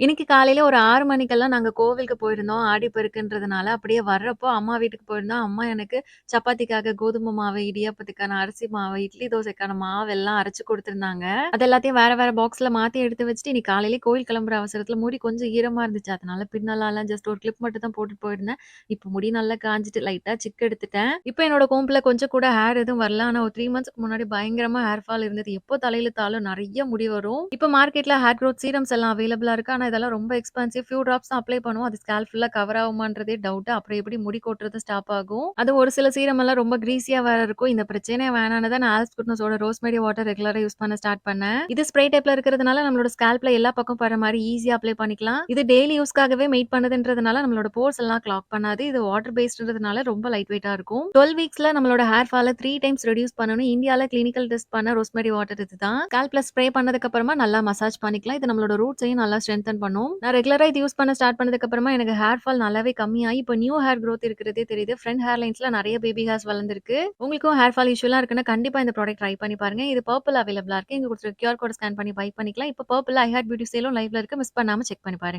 இன்னைக்கு காலையில ஒரு 6 மணிக்கெல்லாம் நாங்க கோவிலுக்கு போயிருந்தோம். ஆடிப்பெருக்குன்றதுனால. அப்படியே வர்றப்போ அம்மா வீட்டுக்கு போயிருந்தோம். அம்மா எனக்கு சப்பாத்திக்காக கோதுமை மாவு, இடியாப்பத்துக்கான அரிசி மாவு, இட்லி தோசைக்கான மாவு எல்லாம் அரைச்சு குடுத்துருந்தாங்க. அது எல்லாத்தையும் வேற வேற பாக்ஸ்ல மாத்தி எடுத்து வச்சுட்டு, இன்னைக்கு காலையிலே கோவில் கிளம்புற அவசரத்துல முடி கொஞ்சம் ஈரமா இருந்துச்சு. அதனால பின்னலாலாம் ஜஸ்ட் ஒரு கிளிப் மட்டும் தான் போட்டுட்டு போயிருந்தேன். இப்ப முடி நல்லா காஞ்சுட்டு லைட்டா சிக்கு எடுத்துட்டேன். இப்ப என்னோட கோம்புல கொஞ்சம் கூட ஹேர் எதுவும் வரல. ஆனா ஒரு 3 மந்த்ஸ்க்கு முன்னாடி பயங்கரமா ஹேர் ஃபால் இருந்தது. எப்போ தலையில தாலும் நெறைய முடி வரும். இப்ப மார்க்கெட்ல ஹேர் குரோத் சீரம்ஸ் எல்லாம் அவைலபிளா இருக்கு. ஆனா இதெல்லாம் ரொம்ப எக்ஸ்பென்சிவ். ஃபியூ ட்ராப்ஸ் தான் அப்ளை பண்ணுவோம். அது ஸ்கால்ப் ஃபுல்லா கவர் ஆகுமான்றதே டவுட். அப்புறம் எப்படி முடி கொட்டுறது ஸ்டாப் ஆகும்? அதுவும் ஒரு சில சீரம் எல்லாம் ரொம்ப கிரீஸியா வேற இருக்கும். இந்த பிரச்சனையே வேணான்னு தான் நான் ஆல்ஸ் குட்னஸோட ரோஸ்மேரி வாட்டர் ரெகுலரா யூஸ் பண்ண ஸ்டார்ட் பண்ணேன். இது ஸ்ப்ரே டைப்ல இருக்கிறதுனால நம்மளோட ஸ்கால்ப்ல எல்லா பக்கம் படுற மாரி ஈஸியா அப்ளை பண்ணிக்கலாம். இது டெய்லி யூஸ்க்காகவே மேட் பண்ணதுன்றதுனால நம்மளோட போர்ஸ் எல்லாம் கிளாக் பண்ணாது. இது வாட்டர் பேஸ்டுன்றதுனால ரொம்ப லைட் வெயிட்டா இருக்கும். 12 வீக்ஸ்ல நம்மளோட ஹேர் ஃபால 3 டைம்ஸ் ரெடியூஸ் பண்ணணும். இந்தியால கிளினிக்கல் டெஸ்ட் பண்ண ரோஸ்மேரி வாட்டர் இதுதான். ஸ்கால்ப்ல ஸ்ப்ரே பண்ணதுக்கு அப்புறமா நல்லா மசாஜ் பண்ணிக்கலாம். இது நம்மளோட ரூட்ஸையும் நல்லா ஸ்ட்ரெங்தன் பண்ணும். நான் ரெகுலரா இது யூஸ் பண்ண ஸ்டார்ட் பண்ணதுக்கு அப்புறமா எனக்கு ஹேர் ஃபால் நல்லாவே கம்மியாயி, இப்போ நியூ ஹேர் குரோத் இருக்கிறதே தெரியுது. ஃப்ரண்ட் ஹேர் லைன்ஸ்ல நெறைய பேபி ஹேர்ஸ் வளர்ந்திருக்கு. உங்களுக்கும் ஹேர் ஃபால் இஷ்யூலாம் இருக்குன்னா, கண்டிப்பா இந்த ப்ராடக்ட் ட்ரை பண்ணி பாருங்க. இது பர்பிள் அவைலபிளா இருக்கு. இங்க குடுத்துருக்க கியூஆர் கோட ஸ்கேன் பண்ணி பை பண்ணிக்கலாம். இப்போ பர்பிள்ல ஐ ஹேர்ட் பியூட்டி சேலும் லைவ்ல இருக்கு. மிஸ் பண்ணாம செக் பண்ணி பாருங்க.